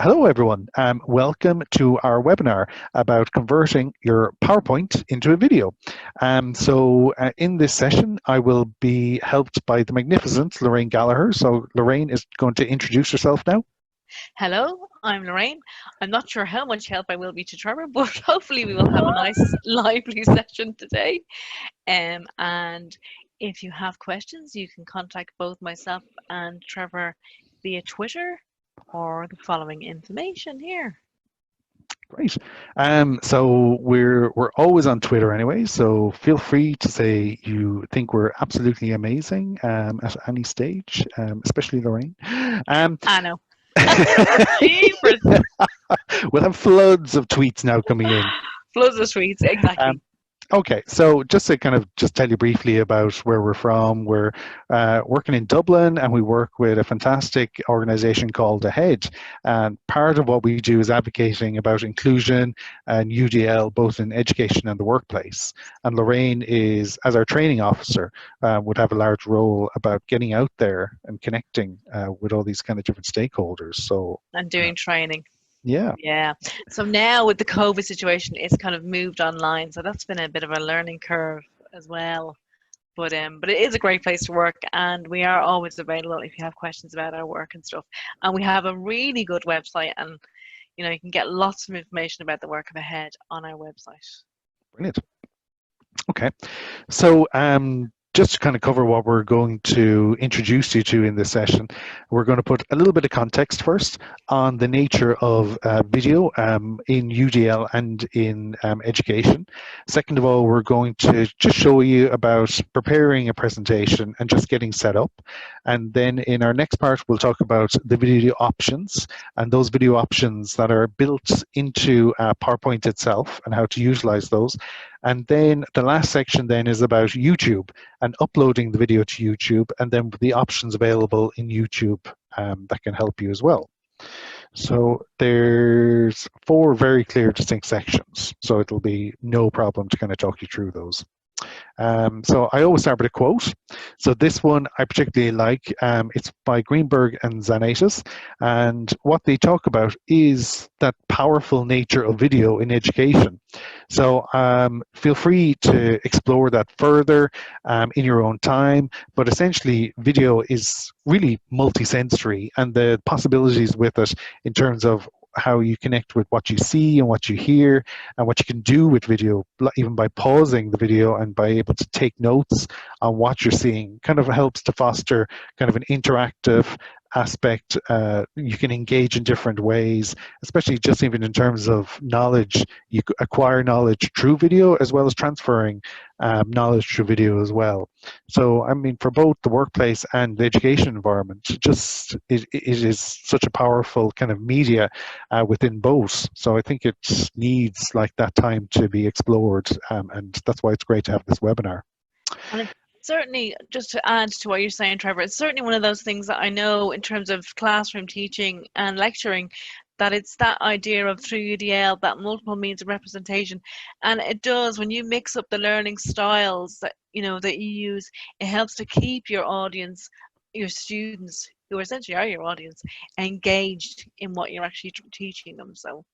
Hello, everyone. Welcome to our webinar about converting your PowerPoint into a video. In this session, I will be helped by the magnificent Lorraine Gallagher. So Lorraine is going to introduce herself now. Hello, I'm Lorraine. I'm not sure how much help I will be to Trevor, but hopefully we will have a nice, lively session today. And if you have questions, you can contact both myself and Trevor via Twitter or the following information here. Great. So we're always on Twitter anyway. So feel free to say you think we're absolutely amazing at any stage, especially Lorraine. I know. We'll have floods of tweets now coming in. Floods of tweets, exactly. Okay, so just to kind of just tell you briefly about where we're from, we're working in Dublin and we work with a fantastic organization called AHEAD. And part of what we do is advocating about inclusion and UDL, both in education and the workplace. And Lorraine is, as our training officer, would have a large role about getting out there and connecting with all these kind of different stakeholders. So and doing training. Yeah. So now with the COVID situation, it's kind of moved online. So that's been a bit of a learning curve as well. But it is a great place to work, and we are always available if you have questions about our work and stuff. And we have a really good website, and you can get lots of information about the work of AHEAD on our website. Brilliant. Okay, so just to kind of cover what we're going to introduce you to in this session, we're going to put a little bit of context first on the nature of video in UDL and in education. Second of all, we're going to just show you about preparing a presentation and just getting set up. And then in our next part, we'll talk about the video options and those video options that are built into PowerPoint itself and how to utilize those. And then the last section then is about YouTube and uploading the video to YouTube, and then the options available in YouTube that can help you as well. So there's 4 very clear distinct sections. So it'll be no problem to kind of talk you through those. So I always start with a quote. So this one I particularly like. It's by Greenberg and Zanatis, and what they talk about is that powerful nature of video in education. So feel free to explore that further in your own time, but essentially video is really multisensory, and the possibilities with it in terms of how you connect with what you see and what you hear and what you can do with video, even by pausing the video and by able to take notes on what you're seeing, kind of helps to foster kind of an interactive aspect. You can engage in different ways, especially just even in terms of knowledge. You acquire knowledge through video as well as transferring knowledge through video as well. So I mean, for both the workplace and the education environment, just it is such a powerful kind of media within both. So I think it needs like that time to be explored, and that's why it's great to have this webinar. And certainly, just to add to what you're saying, Trevor, it's certainly one of those things that I know in terms of classroom teaching and lecturing, that it's that idea of through UDL, that multiple means of representation. And it does, when you mix up the learning styles that that you use, it helps to keep your audience, your students, who essentially are your audience, engaged in what you're actually teaching them. So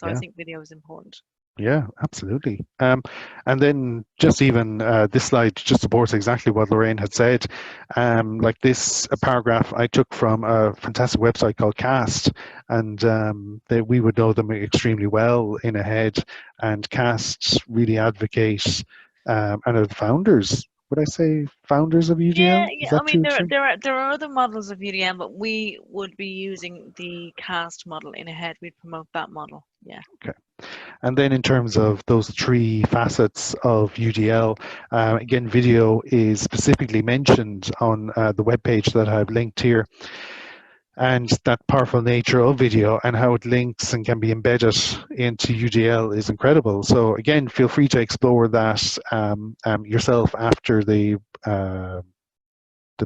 Yeah. I think video is important. Yeah, absolutely. And then just even this slide just supports exactly what Lorraine had said. Like this paragraph I took from a fantastic website called Cast, and we would know them extremely well in AHEAD, and Cast really advocate and are the founders. Would I say founders of UDL? Yeah. I mean, there are other models of UDL, but we would be using the CAST model in AHEAD. We'd promote that model. Yeah. Okay. And then in terms of those 3 facets of UDL, again, video is specifically mentioned on the webpage that I've linked here. And that powerful nature of video and how it links and can be embedded into UDL is incredible. So again, feel free to explore that yourself after the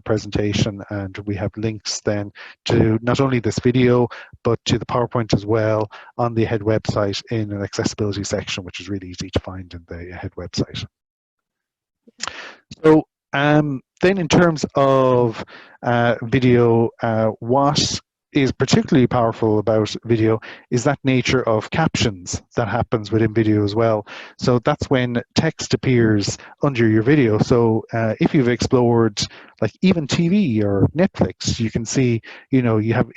presentation, and we have links then to not only this video but to the PowerPoint as well on the AHEAD website in an accessibility section, which is really easy to find in the AHEAD website. So then in terms of video, what is particularly powerful about video is that nature of captions that happens within video as well. So that's when text appears under your video. So if you've explored like even TV or Netflix, you can see, you know, you have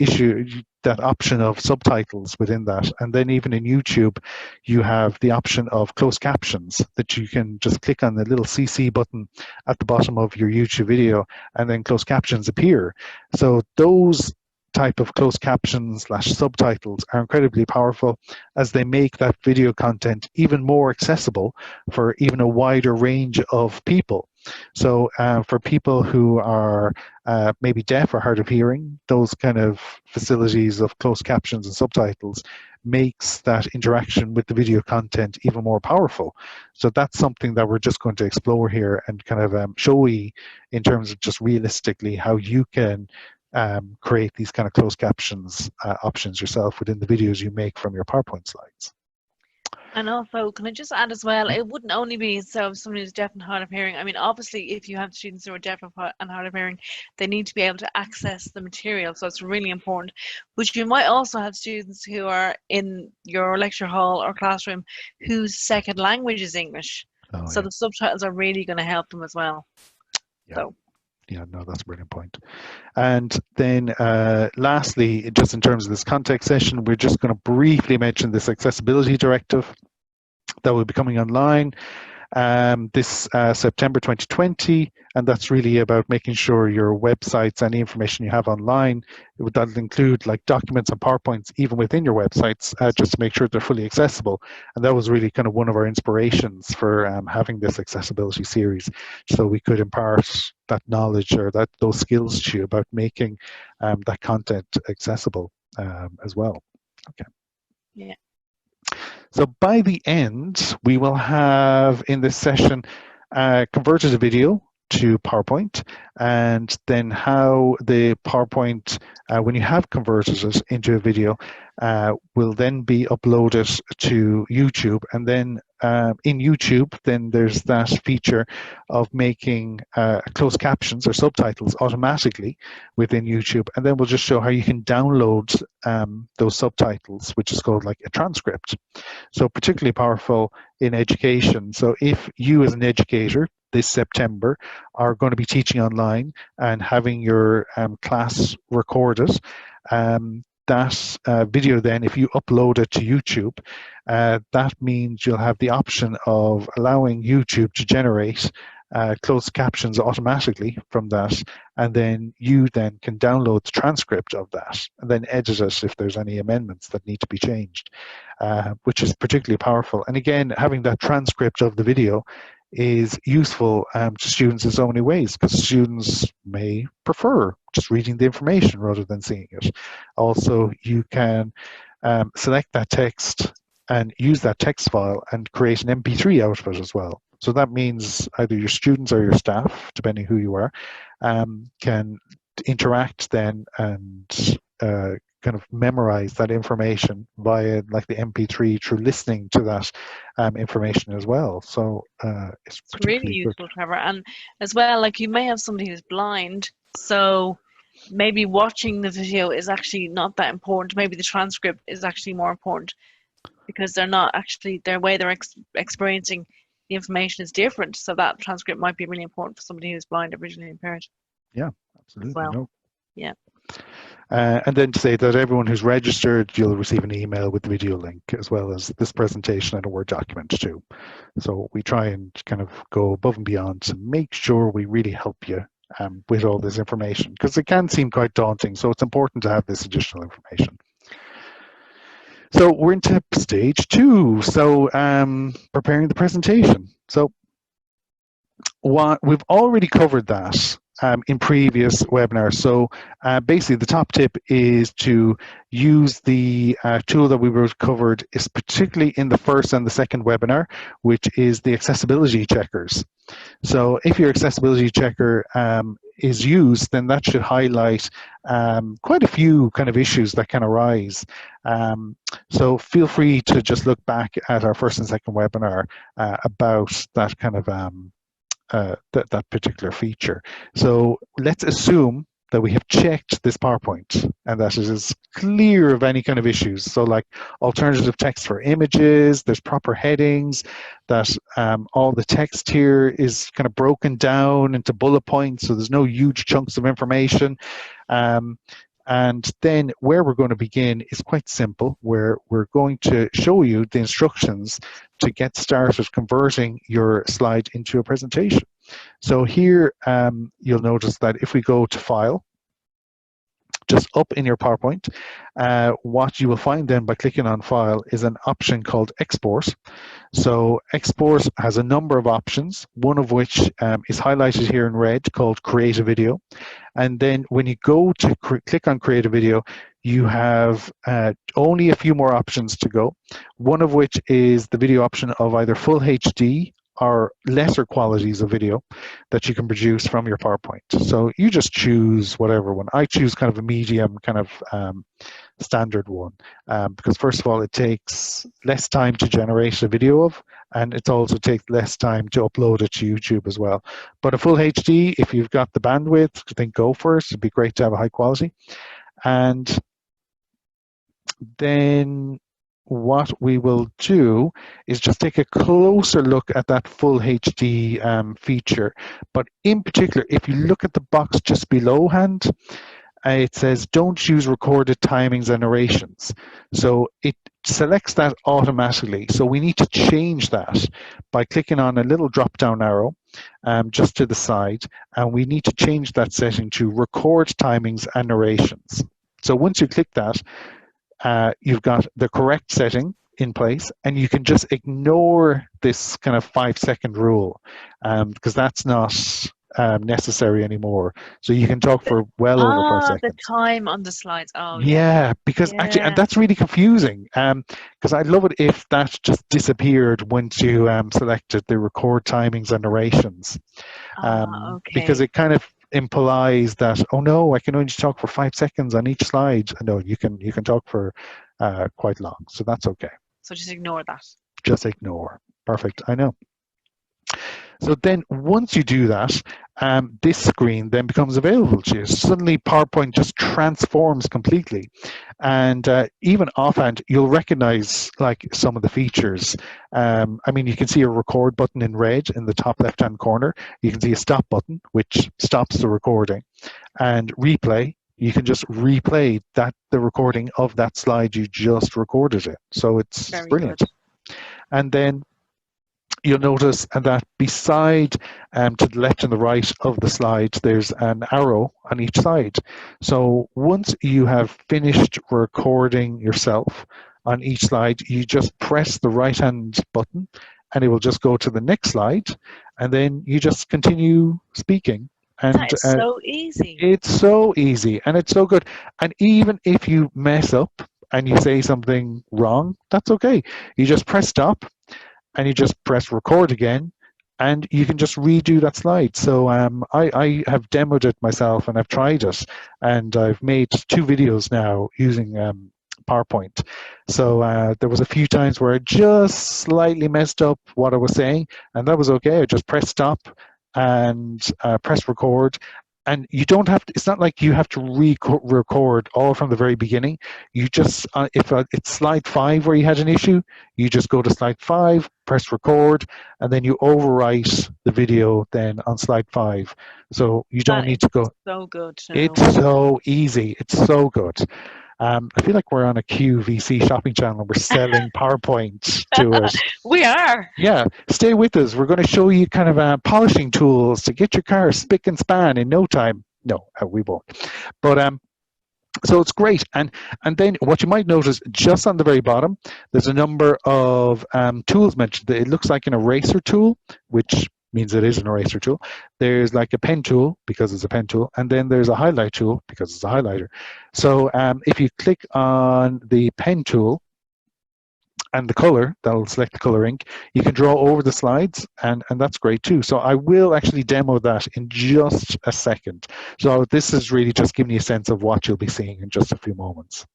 that option of subtitles within that. And then even in YouTube, you have the option of closed captions that you can just click on the little CC button at the bottom of your YouTube video, and then closed captions appear. So those type of closed captions / subtitles are incredibly powerful, as they make that video content even more accessible for even a wider range of people. So for people who are maybe deaf or hard of hearing, those kind of facilities of closed captions and subtitles makes that interaction with the video content even more powerful. So that's something that we're just going to explore here and kind of show you in terms of just realistically how you can create these kind of closed captions options yourself within the videos you make from your PowerPoint slides. And also, can I just add as well, it wouldn't only be so somebody who's deaf and hard of hearing. I mean, obviously, if you have students who are deaf and hard of hearing, they need to be able to access the material, so it's really important. But you might also have students who are in your lecture hall or classroom whose second language is English. Oh, So yeah. the subtitles are really going to help them as well. Yeah. So. Yeah, no, that's a brilliant point. And then lastly, just in terms of this context session, we're just going to briefly mention this accessibility directive that will be coming online this September 2020, and that's really about making sure your websites, any information you have online, that'll include like documents and PowerPoints even within your websites, just to make sure they're fully accessible. And that was really kind of one of our inspirations for having this accessibility series, so we could impart that knowledge or those skills to you about making that content accessible as well. Okay. Yeah. So by the end, we will have in this session converted a video to PowerPoint, and then how the PowerPoint, when you have converted it into a video, will then be uploaded to YouTube. And then in YouTube, then there's that feature of making closed captions or subtitles automatically within YouTube. And then we'll just show how you can download those subtitles, which is called like a transcript. So particularly powerful in education. So if you as an educator this September are going to be teaching online and having your class recorded, that video then, if you upload it to YouTube, that means you'll have the option of allowing YouTube to generate closed captions automatically from that, and then you then can download the transcript of that and then edit it if there's any amendments that need to be changed, which is particularly powerful. And again, having that transcript of the video is useful to students in so many ways, because students may prefer just reading the information rather than seeing it. Also, you can select that text and use that text file and create an MP3 out of it as well. So that means either your students or your staff, depending who you are, can interact then and kind of memorize that information via like the MP3 through listening to that information as well. So it's Really particularly useful, Trevor. And as well, like you may have somebody who's blind, so maybe watching the video is actually not that important. Maybe the transcript is actually more important, because they're not actually, their way they're experiencing the information is different. So that transcript might be really important for somebody who's blind or visually impaired. Yeah, absolutely. Well, no. Yeah. And then to say that everyone who's registered, you'll receive an email with the video link, as well as this presentation and a Word document too. So we try and kind of go above and beyond to make sure we really help you with all this information, because it can seem quite daunting. So it's important to have this additional information. So we're into stage 2. So preparing the presentation. So what we've already covered that in previous webinars. So basically the top tip is to use the tool that we covered is particularly in the first and the second webinar, which is the accessibility checkers. So if your accessibility checker is used, then that should highlight quite a few kind of issues that can arise. So feel free to just look back at our first and second webinar about that kind of that particular feature. So let's assume that we have checked this PowerPoint and that it is clear of any kind of issues. So like alternative text for images, there's proper headings, that all the text here is kind of broken down into bullet points, so there's no huge chunks of information. And then where we're going to begin is quite simple, where we're going to show you the instructions to get started converting your slide into a presentation. So here you'll notice that if we go to File, just up in your PowerPoint, what you will find then by clicking on File is an option called Export. So Export has a number of options, one of which is highlighted here in red called Create a Video. And then when you go to click on Create a Video, you have only a few more options to go, one of which is the video option of either full HD or lesser qualities of video that you can produce from your PowerPoint. So you just choose whatever one. I choose kind of a medium, kind of standard one, because first of all, it takes less time to generate a video of, and it also takes less time to upload it to YouTube as well. But a full HD, if you've got the bandwidth, then go for it. It'd be great to have a high quality. And then what we will do is just take a closer look at that full HD feature. But in particular, if you look at the box just below hand, it says don't use recorded timings and narrations. So it selects that automatically. So we need to change that by clicking on a little drop down arrow just to the side, and we need to change that setting to record timings and narrations. So once you click that, you've got the correct setting in place, and you can just ignore this kind of 5-second rule because that's not necessary anymore. So you can talk for well over 5 seconds. The time on the slides. Oh, yeah, because actually, and that's really confusing. Because I'd love it if that just disappeared once you selected the record timings and narrations. Okay. Because it kind of implies that, oh no, I can only talk for 5 seconds on each slide. No, you can talk for quite long, so that's okay. So just ignore that. Just ignore. Perfect. I know. So then once you do that, this screen then becomes available to you. Suddenly PowerPoint just transforms completely. And even offhand, you'll recognize like some of the features. I mean, you can see a record button in red in the top left-hand corner. You can see a stop button, which stops the recording. And replay, you can just replay the recording of that slide you just recorded it. So it's Very brilliant. good. And then you'll notice that beside to the left and the right of the slide, there's an arrow on each side. So once you have finished recording yourself on each slide, you just press the right hand button and it will just go to the next slide, and then you just continue speaking. And that is so easy. It's so easy and it's so good. And even if you mess up and you say something wrong, that's okay. You just press stop and you just press record again, and you can just redo that slide. So I have demoed it myself, and I've tried it, and I've made 2 videos now using PowerPoint. So there was a few times where I just slightly messed up what I was saying, and that was okay. I just press stop and press record. And you don't have to, it's not like you have to record all from the very beginning. You just, if it's slide 5 where you had an issue, you just go to slide 5, press record, and then you overwrite the video then on slide 5. So you don't need to go. So good. It's so easy. It's so good. I feel like we're on a QVC shopping channel. We're selling PowerPoint to it. We are. Yeah, stay with us. We're going to show you kind of polishing tools to get your car spick and span in no time. No, we won't. But so it's great. And then what you might notice just on the very bottom, there's a number of tools mentioned. It looks like an eraser tool, which means it is an eraser tool. There's like a pen tool because it's a pen tool, and then there's a highlight tool because it's a highlighter. So if you click on the pen tool and the color, that'll select the color ink, you can draw over the slides, and that's great too. So I will actually demo that in just a second. So this is really just giving you a sense of what you'll be seeing in just a few moments.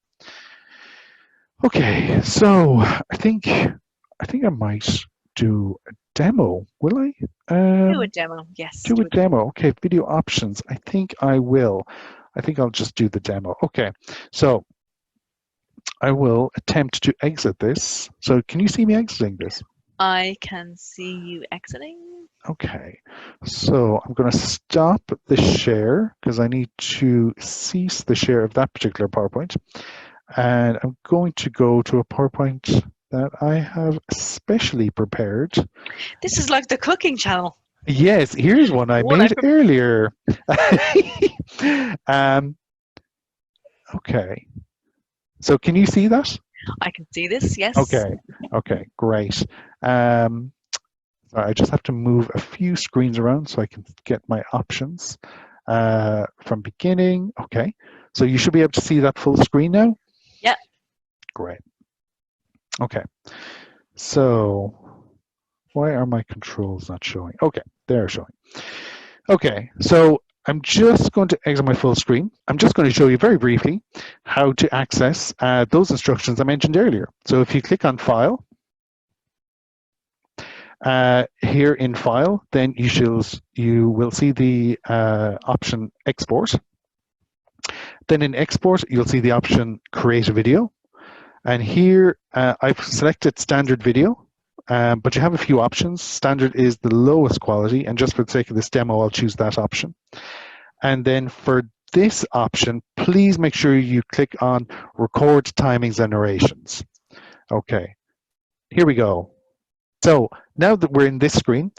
Okay, so I think I might do a demo, will I? Do a demo, yes. Do a demo. Okay, video options. I think I will. I think I'll just do the demo. Okay, so I will attempt to exit this. So can you see me exiting this? I can see you exiting. Okay, so I'm going to stop the share because I need to cease the share of that particular PowerPoint. And I'm going to go to a PowerPoint that I have specially prepared. This is like the cooking channel. Yes, here's one I made earlier. Okay, so can you see that? I can see this, yes. Okay, great. Sorry, I just have to move a few screens around so I can get my options from beginning. Okay, so you should be able to see that full screen now? Yeah. Great. Okay, so why are my controls not showing? Okay, they're showing. Okay, so I'm just going to exit my full screen. I'm just going to show you very briefly how to access those instructions I mentioned earlier. So if you click on File, here in File, then you will see the option Export. Then in Export, you'll see the option Create a Video. And here I've selected Standard Video, but you have a few options. Standard is the lowest quality, and just for the sake of this demo, I'll choose that option. And then for this option, please make sure you click on Record Timings and Narrations. Okay, here we go. So now that we're in this screen,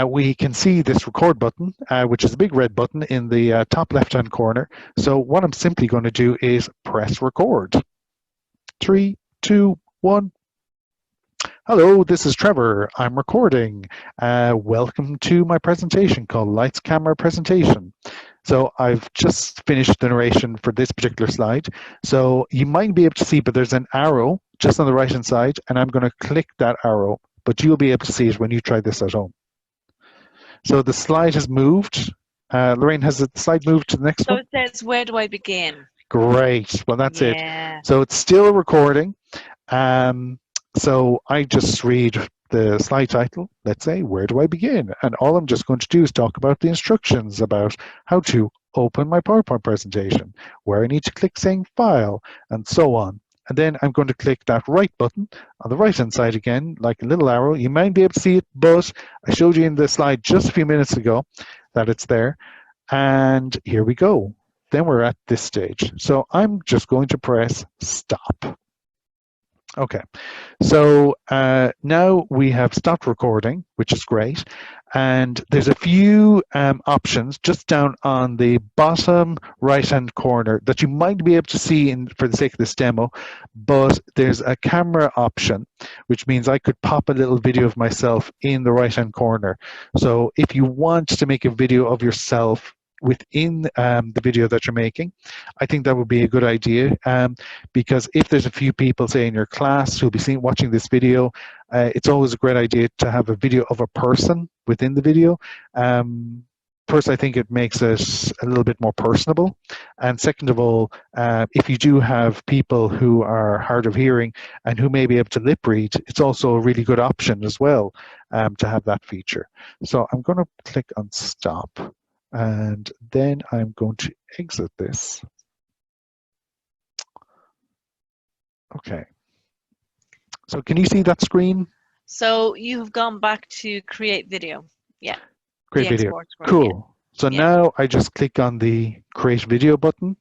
we can see this record button, which is a big red button in the top left-hand corner. So what I'm simply going to do is press record. 3, 2, 1. Hello, this is Trevor. I'm recording. Welcome to my presentation called Lights, Camera, Presentation. So I've just finished the narration for this particular slide. So you might be able to see, but there's an arrow just on the right-hand side, and I'm going to click that arrow, but you'll be able to see it when you try this at home. So the slide has moved. Lorraine, has the slide moved to the next one? So it says, where do I begin? Great. Well, that's it. Yeah. So it's still recording. So I just read the slide title, let's say, where do I begin? And all I'm just going to do is talk about the instructions about how to open my PowerPoint presentation, where I need to click saying file, and so on. And then I'm going to click that right button on the right-hand side again, like a little arrow. You might be able to see it, but I showed you in the slide just a few minutes ago that it's there. And here we go. Then we're at this stage. So I'm just going to press stop. Okay, so now we have stopped recording, which is great. And there's a few options just down on the bottom right-hand corner that you might be able to see for the sake of this demo, but there's a camera option, which means I could pop a little video of myself in the right-hand corner. So if you want to make a video of yourself within the video that you're making, I think that would be a good idea, because if there's a few people, say in your class, who'll be watching this video, it's always a great idea to have a video of a person within the video. First, I think it makes it a little bit more personable. And second of all, if you do have people who are hard of hearing and who may be able to lip read, it's also a really good option as well to have that feature. So I'm going to click on stop. And then I'm going to exit this. Okay. So can you see that screen? So you've gone back to create video. Yeah. Create video. Screen, cool. Yeah. So now I just click on the create video button.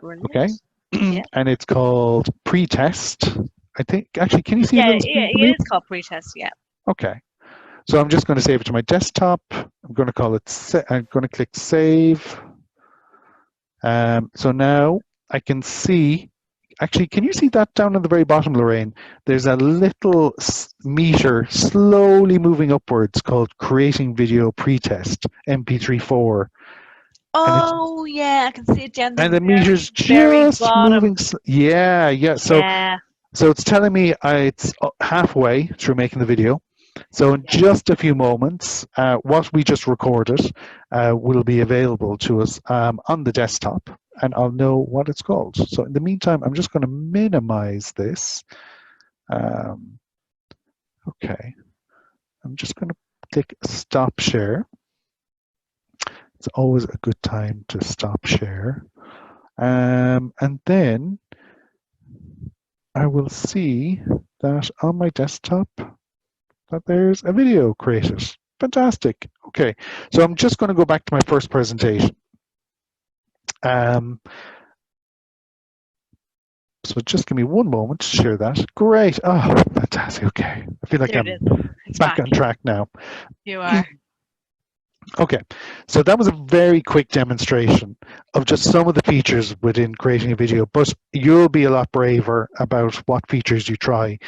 Brilliant. Okay. Yeah. And it's called pre-test. I think, actually, can you see yeah, it? Yeah, it is called pre-test, yeah. Okay. So I'm just going to save it to my desktop. I'm going to call it, I'm going to click save. So now I can see, actually, can you see that down at the very bottom, Lorraine? There's a little meter slowly moving upwards called creating video pretest, MP34. Oh, yeah, I can see it down there. And the meter's just moving. Yeah. So it's telling me it's halfway through making the video. So in just a few moments, what we just recorded will be available to us on the desktop, and I'll know what it's called. So in the meantime, I'm just going to minimize this. Okay, I'm just going to click stop share. It's always a good time to stop share. And then I will see that on my desktop that there's a video created. Fantastic. Okay, so I'm just going to go back to my first presentation. So just give me one moment to share that. Great. Oh, fantastic. Okay. I feel like There I'm it is. It's back on track now. You are. Okay, so that was a very quick demonstration of just some of the features within creating a video, but you'll be a lot braver about what features you try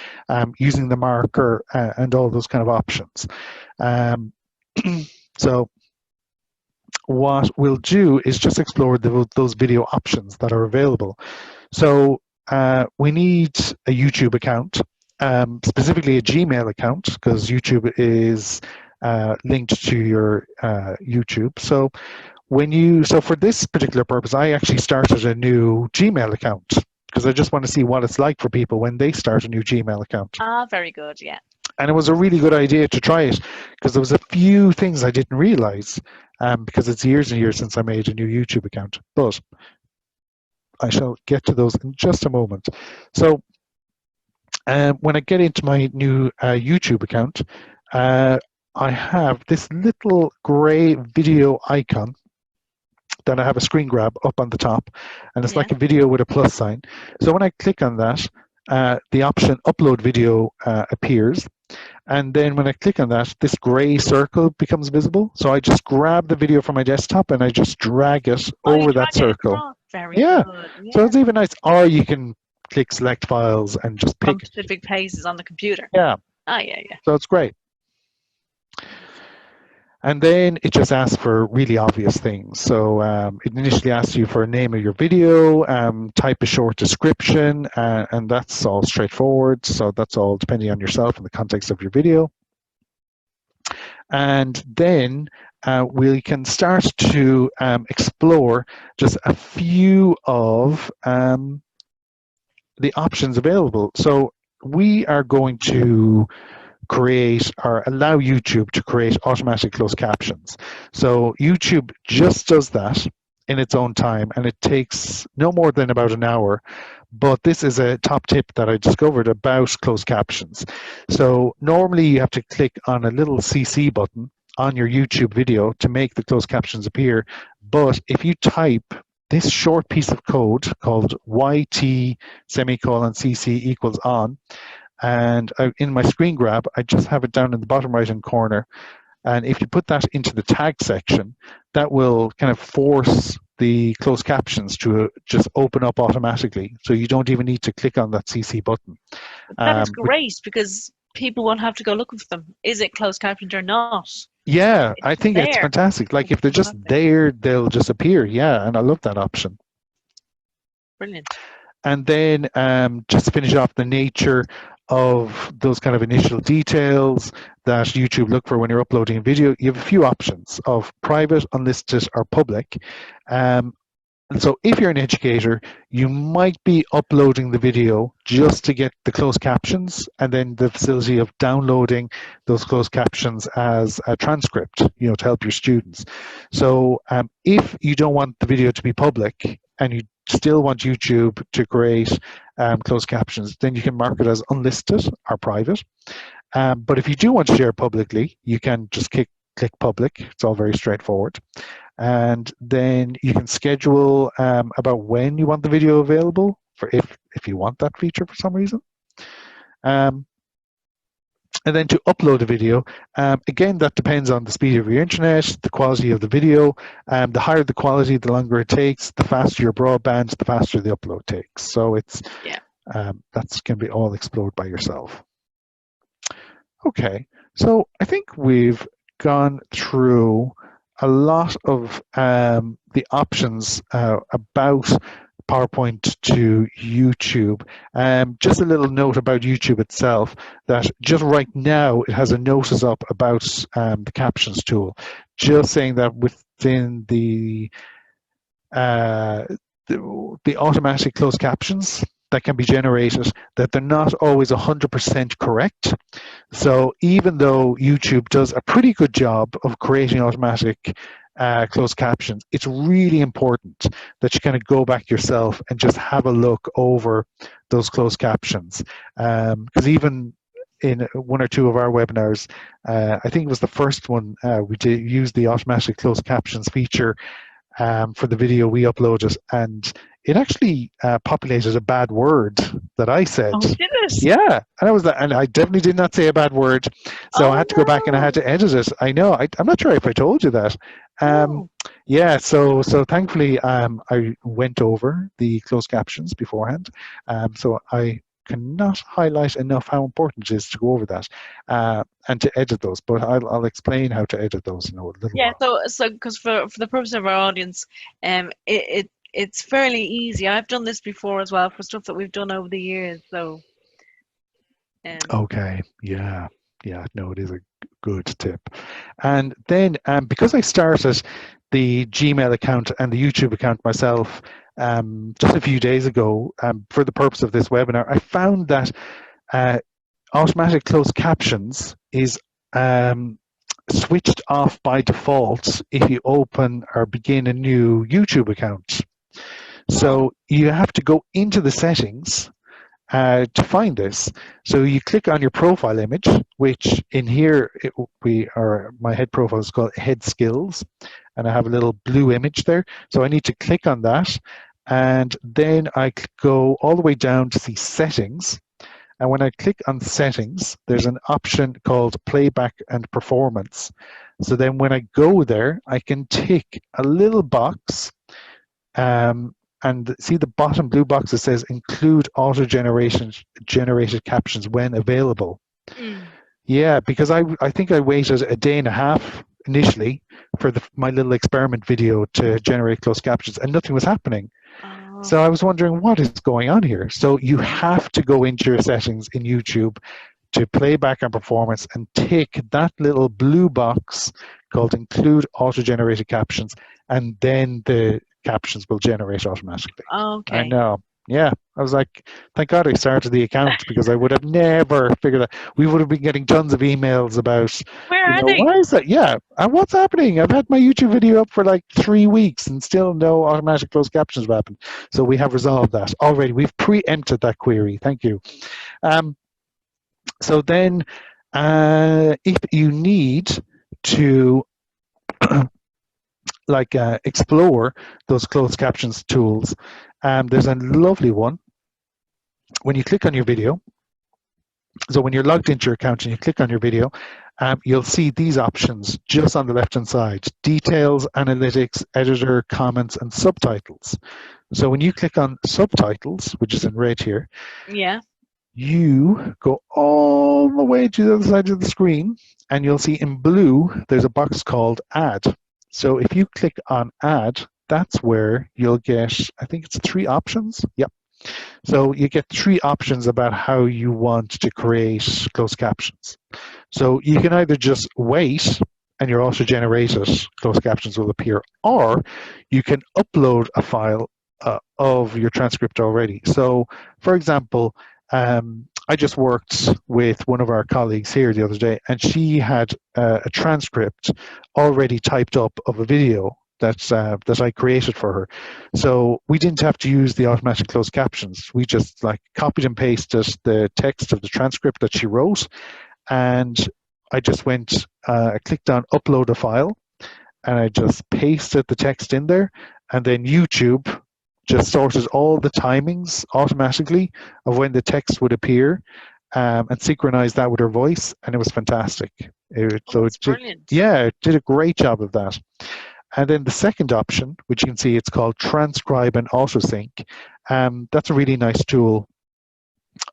using the marker and all those kind of options. So what we'll do is just explore those video options that are available. So we need a YouTube account, specifically a Gmail account, because YouTube is linked to your YouTube. So so for this particular purpose, I actually started a new Gmail account because I just want to see what it's like for people when they start a new Gmail account. Ah, very good, yeah. And it was a really good idea to try it because there was a few things I didn't realize because it's years and years since I made a new YouTube account. But I shall get to those in just a moment. So when I get into my new YouTube account, I have this little gray video icon that I have a screen grab up on the top, and it's like a video with a plus sign. So when I click on that, the option upload video appears. And then when I click on that, this gray circle becomes visible. So I just grab the video from my desktop and I just drag it over that circle. Very good. Yeah. So it's even nice. Or you can click select files and just pick from specific places on the computer. Yeah. Ah, yeah. So it's great. And then it just asks for really obvious things. So it initially asks you for a name of your video, type a short description, and that's all straightforward. So that's all depending on yourself and the context of your video. And then we can start to explore just a few of the options available. So we are going to create or allow YouTube to create automatic closed captions. So YouTube just does that in its own time, and it takes no more than about an hour. But this is a top tip that I discovered about closed captions. So normally you have to click on a little CC button on your YouTube video to make the closed captions appear. But if you type this short piece of code called YT semicolon CC equals on, and in my screen grab, I just have it down in the bottom right-hand corner. And if you put that into the tag section, that will kind of force the closed captions to just open up automatically. So you don't even need to click on that CC button. That is great because people won't have to go looking for them. Is it closed captioned or not? Yeah, I think it's fantastic. Like if they're just there, they'll just appear. Yeah, and I love that option. Brilliant. And then just to finish off the nature of those kind of initial details that YouTube look for when you're uploading a video, you have a few options of private, unlisted, or public. And so if you're an educator, you might be uploading the video just to get the closed captions and then the facility of downloading those closed captions as a transcript, to help your students. So if you don't want the video to be public and you still want YouTube to create closed captions, then you can mark it as unlisted or private. But if you do want to share publicly, you can just click public. It's all very straightforward. And then you can schedule about when you want the video available for if you want that feature for some reason. And then to upload a video, again, that depends on the speed of your internet, the quality of the video. The higher the quality, the longer it takes. The faster your broadband, the faster the upload takes. So it's that's going to be all explored by yourself. Okay, so I think we've gone through a lot of the options about PowerPoint to YouTube. Just a little note about YouTube itself, that just right now it has a notice up about the Captions tool, just saying that within the automatic closed captions that can be generated, that they're not always 100% correct. So even though YouTube does a pretty good job of creating automatic closed captions, it's really important that you kind of go back yourself and just have a look over those closed captions. Because even in one or two of our webinars, I think it was the first one, we did use the automatic closed captions feature for the video we uploaded, and it actually populated a bad word that I said. Oh, did it? Yeah, and I definitely did not say a bad word, so I Oh had to go back and I had no. to edit it. I know, I'm not sure if I told you that. No. Yeah, so thankfully I went over the closed captions beforehand, so I cannot highlight enough how important it is to go over that and to edit those. But I'll explain how to edit those in a little Yeah, while. so because for the purpose of our audience, it's fairly easy. I've done this before as well for stuff that we've done over the years. So Okay, yeah, no, it is a good tip. And then because I started the Gmail account and the YouTube account myself just a few days ago for the purpose of this webinar, I found that uh, automatic closed captions is switched off by default if you open or begin a new YouTube account. oh, So you have to go into the settings to find this. So you click on your profile image, which in here my head profile is called Head Skills, and I have a little blue image there. So I need to click on that, and then I go all the way down to see Settings. And when I click on Settings, there's an option called Playback and Performance. So then when I go there, I can tick a little box um, and see the bottom blue box that says include generated captions when available. mm, Yeah, because I think I waited a day and a half initially for my little experiment video to generate closed captions, and nothing was happening. oh, So I was wondering what is going on here. So you have to go into your settings in YouTube to playback and performance and tick that little blue box called include auto-generated captions, and then the captions will generate automatically. I okay. know. Yeah, I was like, thank God I started the account, because I would have never figured that. We would have been getting tons of emails about, Where are they? why is that? Yeah, and what's happening? I've had my YouTube video up for like 3 weeks and still no automatic closed captions have happened. So we have resolved that already. We've preempted that query. Thank you. Um, so then, if you need to explore those closed captions tools, there's a lovely one. When you click on your video, so when you're logged into your account and you click on your video, you'll see these options just on the left-hand side: Details, Analytics, Editor, Comments, and Subtitles. So when you click on Subtitles, which is in red here, Yeah. you go all the way to the other side of the screen, and you'll see in blue there's a box called Add. So if you click on Add, that's where you'll get, I think it's 3 options. Yep. So you get 3 options about how you want to create closed captions. So you can either just wait and your auto-generated closed captions will appear, or you can upload a file of your transcript already. So, for example, I just worked with one of our colleagues here the other day, and she had a transcript already typed up of a video that I created for her. So we didn't have to use the automatic closed captions. We just copied and pasted the text of the transcript that she wrote, and I just I clicked on upload a file, and I just pasted the text in there, and then YouTube just sorted all the timings automatically of when the text would appear, and synchronized that with her voice, and it was fantastic. Oh, that's brilliant. It did a great job of that. And then the second option, which you can see, it's called Transcribe and Autosync. That's a really nice tool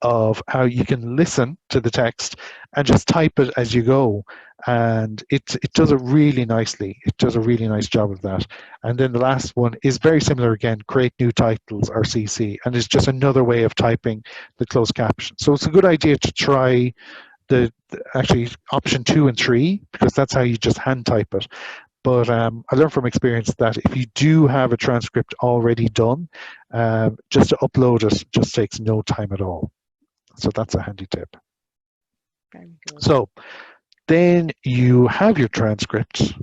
of how you can listen to the text and just type it as you go, and it does it really nicely. It does a really nice job of that. And then the last one is very similar again: create new titles, or CC, and it's just another way of typing the closed caption. So it's a good idea to try actually option 2 and 3, because that's how you just hand type it. But I learned from experience that if you do have a transcript already done, just to upload it just takes no time at all. So that's a handy tip. Very good. So then you have your transcript,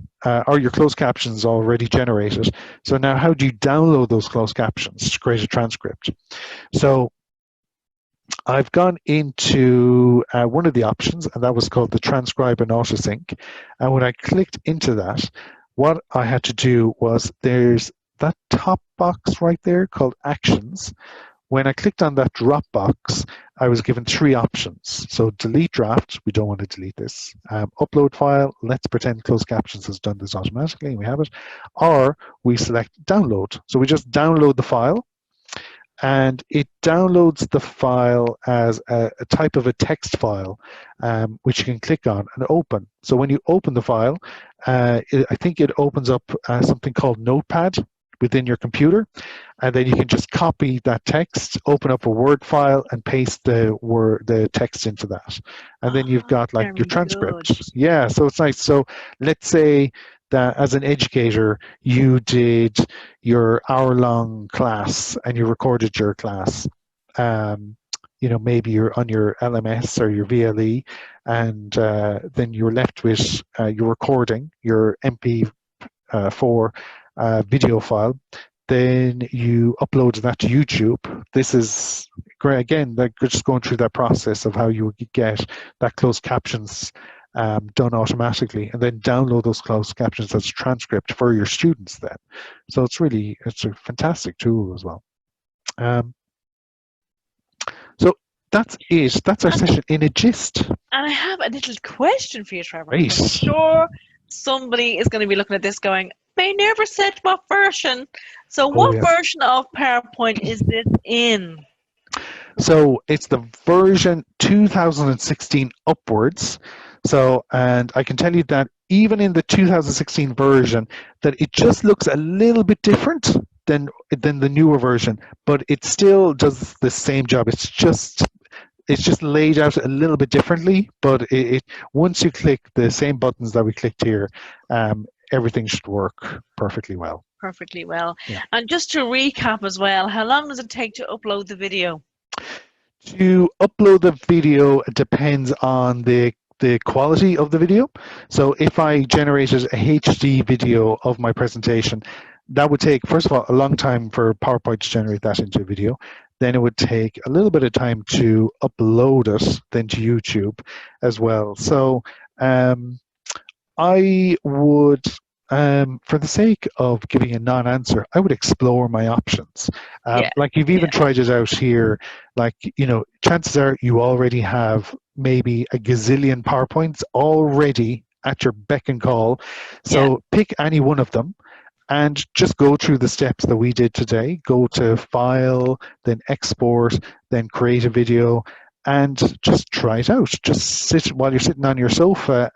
or your closed captions already generated. So now how do you download those closed captions to create a transcript? So I've gone into one of the options, and that was called the Transcribe and Autosync. And when I clicked into that, what I had to do was there's that top box right there called Actions. When I clicked on that drop box, I was given three options. So delete draft, we don't want to delete this. Upload file, let's pretend closed captions has done this automatically, and we have it. Or we select download. So we just download the file, and it downloads the file as a type of a text file, which you can click on and open. So when you open the file, I think it opens up something called Notepad within your computer, and then you can just copy that text, open up a Word file, and paste the text into that. And then you've got like your Very transcript. good. Yeah, so it's nice. So let's say that as an educator, you did your hour-long class and you recorded your class. Maybe you're on your LMS or your VLE, and then you're left with your recording, your MP4 video file. Then you upload that to YouTube. This is great. Again, like just going through that process of how you would get that closed captions done automatically, and then download those closed captions as a transcript for your students then. So it's a fantastic tool as well. So that's it. That's our session in a gist. And I have a little question for you, Trevor. Right. I'm sure somebody is going to be looking at this going, they never said what version. So what yes. version of PowerPoint is this in? So it's the version 2016 upwards. So, and I can tell you that even in the 2016 version, that it just looks a little bit different than the newer version, but it still does the same job. It's just laid out a little bit differently, but once you click the same buttons that we clicked here, everything should work perfectly well. Perfectly well. Yeah. And just to recap as well, how long does it take to upload the video? To upload the video depends on the quality of the video. So if I generated a HD video of my presentation, that would take, first of all, a long time for PowerPoint to generate that into a video. Then it would take a little bit of time to upload it then to YouTube as well. So I would, for the sake of giving a non-answer, I would explore my options. Like you've even tried it out here, like, chances are you already have maybe a gazillion PowerPoints already at your beck and call. So pick any one of them and just go through the steps that we did today. Go to File, then Export, then Create a Video, and just try it out. Just sit while you're sitting on your sofa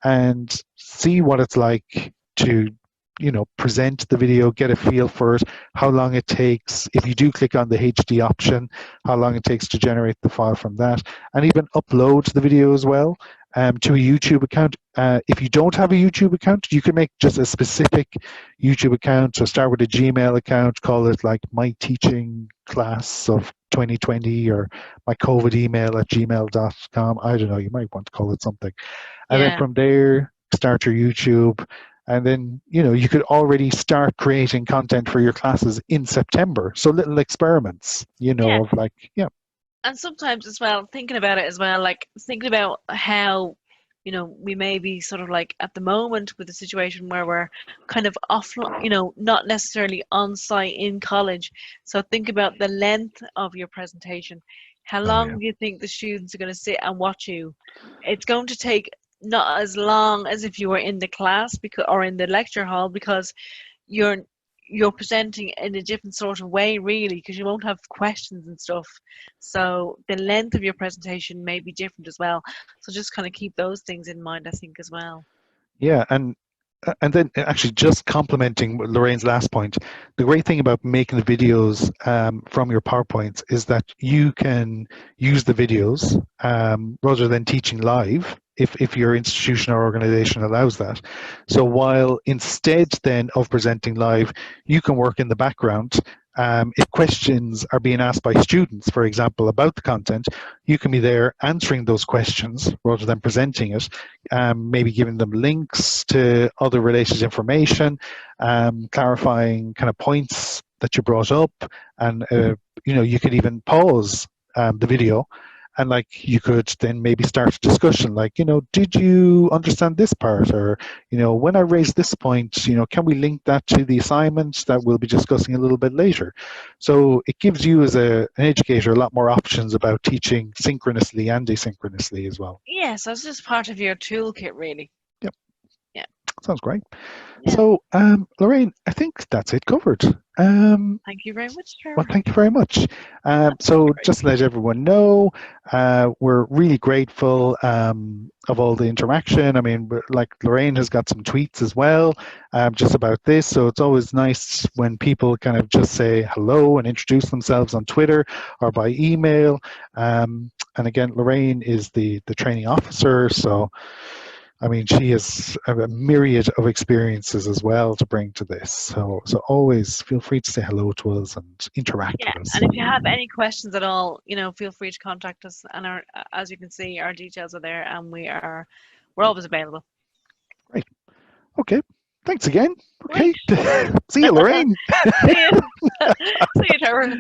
and see what it's like to present the video, get a feel for it, how long it takes. If you do click on the HD option, how long it takes to generate the file from that, and even upload the video as well to a YouTube account. If you don't have a YouTube account, you can make just a specific YouTube account. So start with a Gmail account, call it like My Teaching Class of 2020 or my COVID email at gmail.com. I don't know, you might want to call it something. And then from there, start your YouTube. And then, you could already start creating content for your classes in September. So little experiments, of like, And sometimes as well, thinking about it as well, like thinking about how, we may be sort of like at the moment with a situation where we're kind of offline, not necessarily on site in college. So think about the length of your presentation. How long do you think the students are going to sit and watch you? It's going to take not as long as if you were in the class or in the lecture hall, because you're presenting in a different sort of way, really, because you won't have questions and stuff. So the length of your presentation may be different as well. So just kind of keep those things in mind, I think, as well. Yeah, and then actually just complementing Lorraine's last point, the great thing about making the videos from your PowerPoints is that you can use the videos rather than teaching live if your institution or organization allows that. So while instead then of presenting live, you can work in the background if questions are being asked by students, for example, about the content, you can be there answering those questions rather than presenting it, maybe giving them links to other related information, clarifying kind of points that you brought up, and you could even pause the video, and like you could then maybe start a discussion, like, did you understand this part? Or, when I raise this point, can we link that to the assignment that we'll be discussing a little bit later? So it gives you as an educator a lot more options about teaching synchronously and asynchronously as well. Yes, that's just part of your toolkit, really. Yep. Yeah. Sounds great. Yeah. So, Lorraine, I think that's it covered. Thank you very much, Trevor. Well, thank you very much. So just to let everyone know, we're really grateful of all the interaction. I mean, like Lorraine has got some tweets as well just about this. So it's always nice when people kind of just say hello and introduce themselves on Twitter or by email. And again, Lorraine is the training officer. So I mean, she has a myriad of experiences as well to bring to this. So always feel free to say hello to us and interact Yeah, with us. and if you have any questions at all, feel free to contact us. And as you can see, our details are there, and we're always available. Great. Okay. Thanks again. Okay. Great. See you, Lorraine. See you. See you, Trevor.